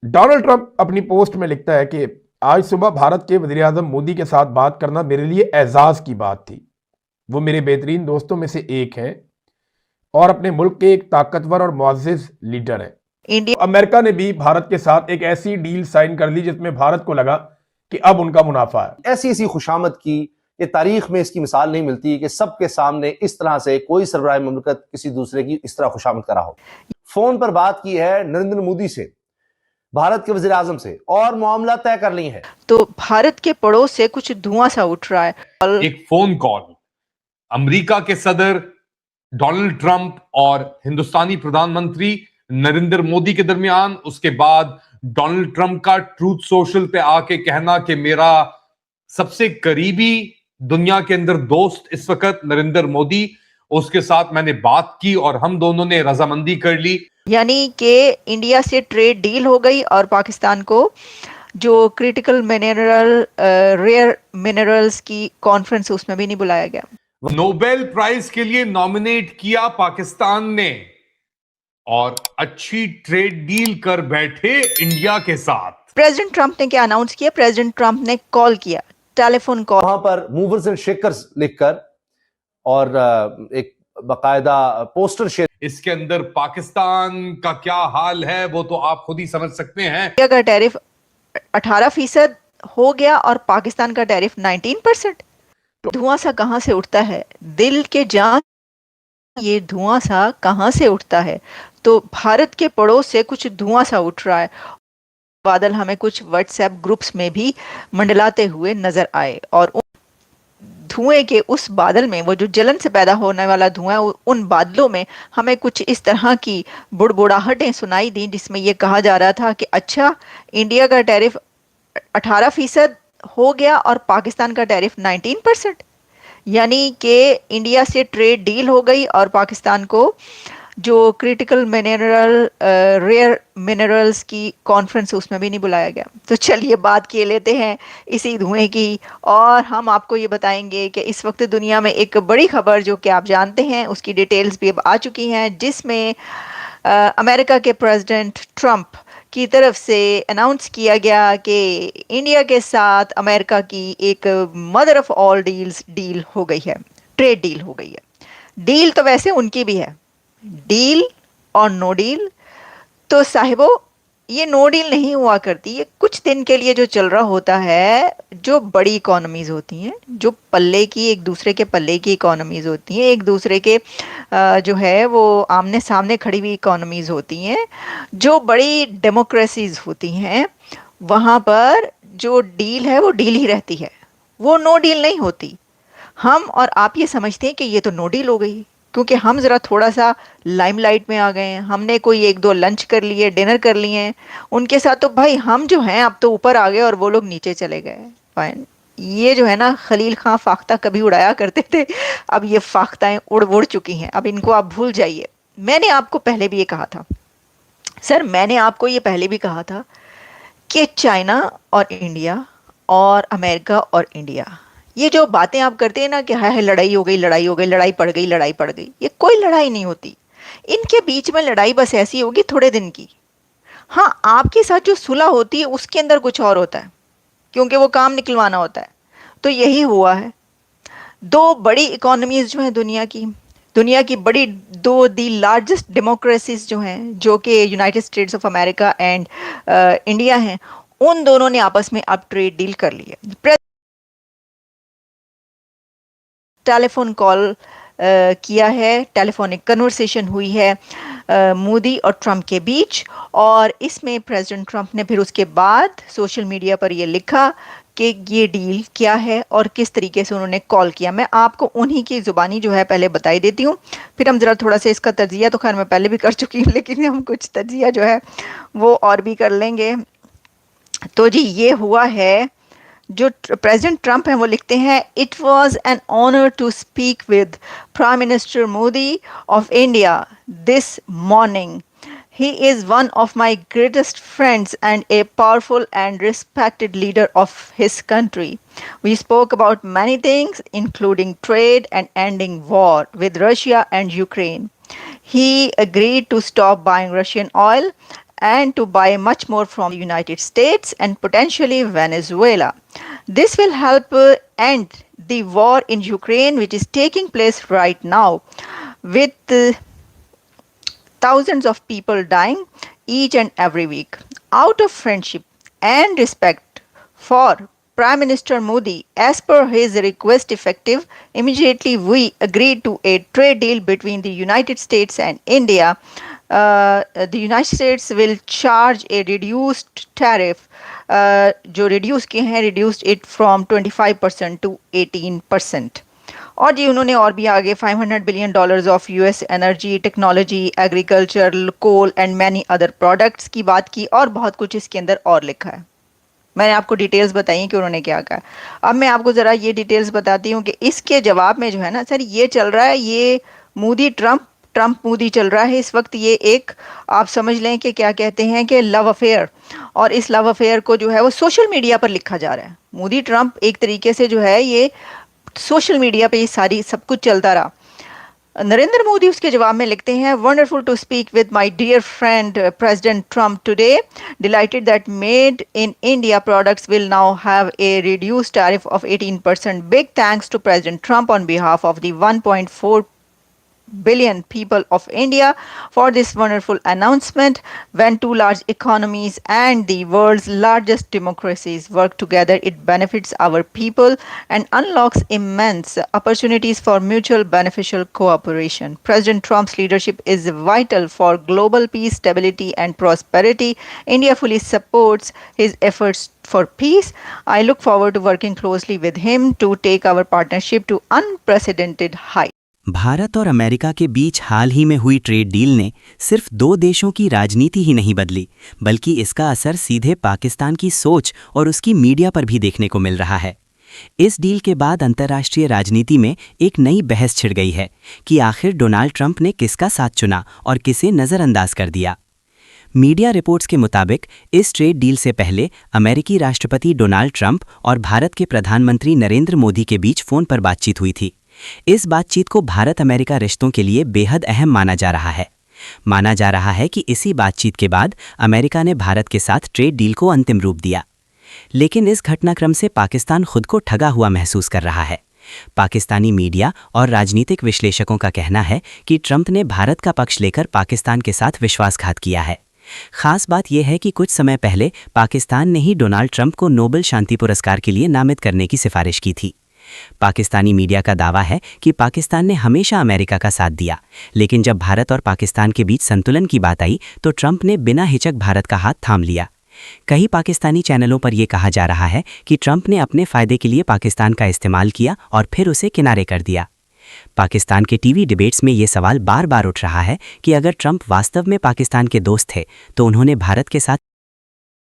Donald Trump अपनी post में लिखता है कि आज सुबह भारत के वजीर-आजम मोदी के साथ बात करना मेरे लिए एजाज की बात थी। वो मेरे बेहतरीन दोस्तों में से एक हैं और अपने मुल्क के एक ताकतवर और मुअज़्ज़िज़ लीडर हैं। इंडिया अमेरिका ने भी भारत के साथ एक ऐसी डील साइन कर ली जिसमें भारत को लगा कि अब उनका मुनाफा है। ऐसी ऐसी खुशामद की कि तारीख में इसकी मिसाल नहीं मिलती कि सबके सामने इस तरह से कोई सरबराह मुमलिकत किसी दूसरे की इस तरह खुशामद करा हो। फोन पर बात की है नरेंद्र मोदी से, भारत के वजीर आजम से, और मामला तय कर ली है। तो भारत के पड़ोस से कुछ धुआं सा उठ रहा है। एक फोन कॉल अमेरिका के सदर डोनाल्ड ट्रंप और हिंदुस्तानी प्रधानमंत्री नरेंद्र मोदी के दरमियान, उसके बाद डोनाल्ड ट्रंप का ट्रूथ सोशल पे आके कहना कि मेरा सबसे करीबी दुनिया के अंदर दोस्त इस वक्त नरेंद्र मोदी, उसके साथ मैंने बात की और हम दोनों ने रजामंदी कर ली। यानी कि इंडिया से ट्रेड डील हो गई और पाकिस्तान को जो क्रिटिकल मिनरल रेयर मिनरल्स की कॉन्फ्रेंस उसमें भी नहीं बुलाया गया। नोबेल प्राइज के लिए नॉमिनेट किया पाकिस्तान ने और अच्छी ट्रेड डील कर बैठे इंडिया के साथ। प्रेसिडेंट ट्रंप ने क्या अनाउंस किया? प्रेसिडेंट ट्रंप ने कॉल किया, टेलीफोन कॉल। वहां पर मूवर्स एंड शेकर्स लिखकर और एक बाकायदा पोस्टर शेयर। इसके अंदर पाकिस्तान का क्या हाल है वो तो आप खुद ही समझ सकते हैं। इंडिया का टैरिफ 18% हो गया और पाकिस्तान का टैरिफ 19%। धुआं सा कहां से उठता है? दिल के जान, ये धुआं सा कहां से उठता है? तो भारत के पड़ोस से कुछ धुआं सा उठ रहा है। बादल हमें कुछ व्हाट्सएप ग्रुप्स में भी मंडलाते हुए नजर आए और धुएं के उस बादल में, वो जो जलन से पैदा होने वाला धुआं, उन बादलों में हमें कुछ इस तरह की बुड़बुड़ाहटें सुनाई दी जिसमें यह कहा जा रहा था कि अच्छा, इंडिया का टैरिफ 18% हो गया और पाकिस्तान का टैरिफ 19%। यानी कि इंडिया से ट्रेड डील हो गई और पाकिस्तान को जो क्रिटिकल मिनरल रेयर मिनरल्स की कॉन्फ्रेंस उसमें भी नहीं बुलाया गया। तो चलिए बात किए लेते हैं इसी धुएं की, और हम आपको ये बताएंगे कि इस वक्त दुनिया में एक बड़ी खबर जो कि आप जानते हैं उसकी डिटेल्स भी अब आ चुकी हैं, जिसमें अमेरिका के प्रेसिडेंट ट्रंप की तरफ से अनाउंस किया गया कि इंडिया के साथ अमेरिका की एक mother of all deals deal हो गई है, ट्रेड डील हो गई है। डील तो वैसे उनकी भी है, डील और नो डील। तो साहिबो, ये नो डील नहीं हुआ करती, ये कुछ दिन के लिए जो चल रहा होता है। जो बड़ी इकोनॉमीज होती हैं, जो पल्ले की, एक दूसरे के पल्ले की इकोनॉमीज होती हैं, एक दूसरे के जो है वो आमने सामने खड़ी हुई इकोनॉमीज होती हैं, जो बड़ी डेमोक्रेसीज होती हैं, वहाँ पर जो डील है वो डील ही रहती है, वो नो डील नहीं होती। हम और आप ये समझते हैं कि ये तो नो डील हो गई क्योंकि हम ज़रा थोड़ा सा लाइमलाइट में आ गए हैं, हमने कोई एक दो लंच कर लिए, डिनर कर लिए हैं उनके साथ, तो भाई हम जो हैं अब तो ऊपर आ गए और वो लोग नीचे चले गए। फाइन। ये जो है ना, खलील खां फाख्ता कभी उड़ाया करते थे, अब ये फाख्ताएं उड़ उड़ चुकी हैं, अब इनको आप भूल जाइए। मैंने आपको पहले भी ये कहा था सर, मैंने आपको ये पहले भी कहा था कि चाइना और इंडिया और अमेरिका और इंडिया, ये जो बातें आप करते हैं ना कि हाय लड़ाई हो गई, लड़ाई हो गई, लड़ाई पड़ गई, लड़ाई पड़ गई, ये कोई लड़ाई नहीं होती। इनके बीच में लड़ाई बस ऐसी होगी थोड़े दिन की। हाँ, आपके साथ जो सुलह होती है उसके अंदर कुछ और होता है क्योंकि वो काम निकलवाना होता है। तो यही हुआ है। दो बड़ी इकोनॉमीज जो हैं दुनिया की बड़ी दो दी लार्जेस्ट डेमोक्रेसीज जो हैं, जो कि United states of America and India हैं, उन दोनों ने आपस में अब ट्रेड डील कर ली है। टेलीफोन कॉल किया है, टेलीफोनिक कन्वर्सेशन हुई है मोदी और ट्रंप के बीच, और इसमें प्रेसिडेंट ट्रंप ने फिर उसके बाद सोशल मीडिया पर ये लिखा कि ये डील क्या है और किस तरीके से उन्होंने कॉल किया। मैं आपको उन्हीं की ज़ुबानी जो है पहले बताई देती हूँ, फिर हम ज़रा थोड़ा सा इसका तजिया, तो खैर मैं पहले भी कर चुकी हूँ लेकिन हम कुछ तजिया जो है वो और भी कर लेंगे। तो जी ये हुआ है, जो प्रेसिडेंट ट्रंप हैं वो लिखते हैं, it was an honour to speak with prime minister Modi of India this morning. He is one of my greatest friends and a powerful and respected leader of his country. We spoke about many things, including trade and ending war with Russia and Ukraine. He agreed to stop buying Russian oil and to buy much more from the United States and potentially Venezuela. This will help end the war in Ukraine, which is taking place right now, with thousands of people dying each and every week. Out of friendship and respect for Prime Minister Modi, as per his request effective, immediately we agreed to a trade deal between the United States and India. The United States will charge a reduced tariff, जो reduce किए हैं, reduced it from 25% to 18%. और जी उन्होंने और भी आगे $500 billion of US energy, technology, agriculture, coal and many other products की बात की और बहुत कुछ इसके अंदर और लिखा है. मैंने आपको डिटेल्स बताई कि उन्होंने क्या कहा. अब मैं आपको ज़रा ये डिटेल्स बताती हूँ कि इसके जवाब में जो है ना सर ये चल रहा है, ये मोदी ट्रंप मोदी चल रहा है इस वक्त. ये एक आप समझ लें कि क्या कहते हैं कि लव अफेयर, और इस लव अफेयर को जो है वो सोशल मीडिया पर लिखा जा रहा है. मोदी ट्रंप एक तरीके से जो है ये सोशल मीडिया पे ये सारी सब कुछ चलता रहा. नरेंद्र मोदी उसके जवाब में लिखते हैं, wonderful to speak with my dear friend president Trump today, delighted that made in India products will now have a reduced tariff of 18%. Big thanks to president Trump on behalf of the 1.4 billion people of India for this wonderful announcement. When two large economies and the world's largest democracies work together, it benefits our people and unlocks immense opportunities for mutual beneficial cooperation. President Trump's leadership is vital for global peace, stability and prosperity. India fully supports his efforts for peace. I look forward to working closely with him to take our partnership to unprecedented heights. Bharat और America के बीच हाल ही में हुई trade deal ने सिर्फ दो देशों की राजनीति ही नहीं बदली, बल्कि इसका असर सीधे पाकिस्तान की सोच और उसकी मीडिया पर भी देखने को मिल रहा है. इस डील के बाद अंतर्राष्ट्रीय राजनीति में एक नई बहस छिड़ गई है कि आखिर डोनाल्ड ट्रंप ने किसका साथ चुना और किसे नज़रअंदाज कर दिया. मीडिया रिपोर्ट्स के मुताबिक इस ट्रेड डील से पहले अमेरिकी राष्ट्रपति डोनाल्ड ट्रंप और भारत के प्रधानमंत्री नरेंद्र मोदी के बीच फ़ोन पर बातचीत हुई थी. इस बातचीत को भारत अमेरिका रिश्तों के लिए बेहद अहम माना जा रहा है. माना जा रहा है कि इसी बातचीत के बाद अमेरिका ने भारत के साथ ट्रेड डील को अंतिम रूप दिया. लेकिन इस घटनाक्रम से पाकिस्तान खुद को ठगा हुआ महसूस कर रहा है. पाकिस्तानी मीडिया और राजनीतिक विश्लेषकों का कहना है कि ट्रंप ने भारत का पक्ष लेकर पाकिस्तान के साथ विश्वासघात किया है. खास बात यह है कि कुछ समय पहले पाकिस्तान ने ही डोनाल्ड ट्रंप को नोबेल शांति पुरस्कार के लिए नामित करने की सिफारिश की थी. पाकिस्तानी मीडिया का दावा है कि पाकिस्तान ने हमेशा अमेरिका का साथ दिया, लेकिन जब भारत और पाकिस्तान के बीच संतुलन की बात आई तो ट्रंप ने बिना हिचक भारत का हाथ थाम लिया. कई पाकिस्तानी चैनलों पर यह कहा जा रहा है कि ट्रंप ने अपने फायदे के लिए पाकिस्तान का इस्तेमाल किया और फिर उसे किनारे कर दिया. पाकिस्तान के टीवी डिबेट्स में ये सवाल बार बार उठ रहा है कि अगर ट्रंप वास्तव में पाकिस्तान के दोस्त थे तो उन्होंने भारत के साथ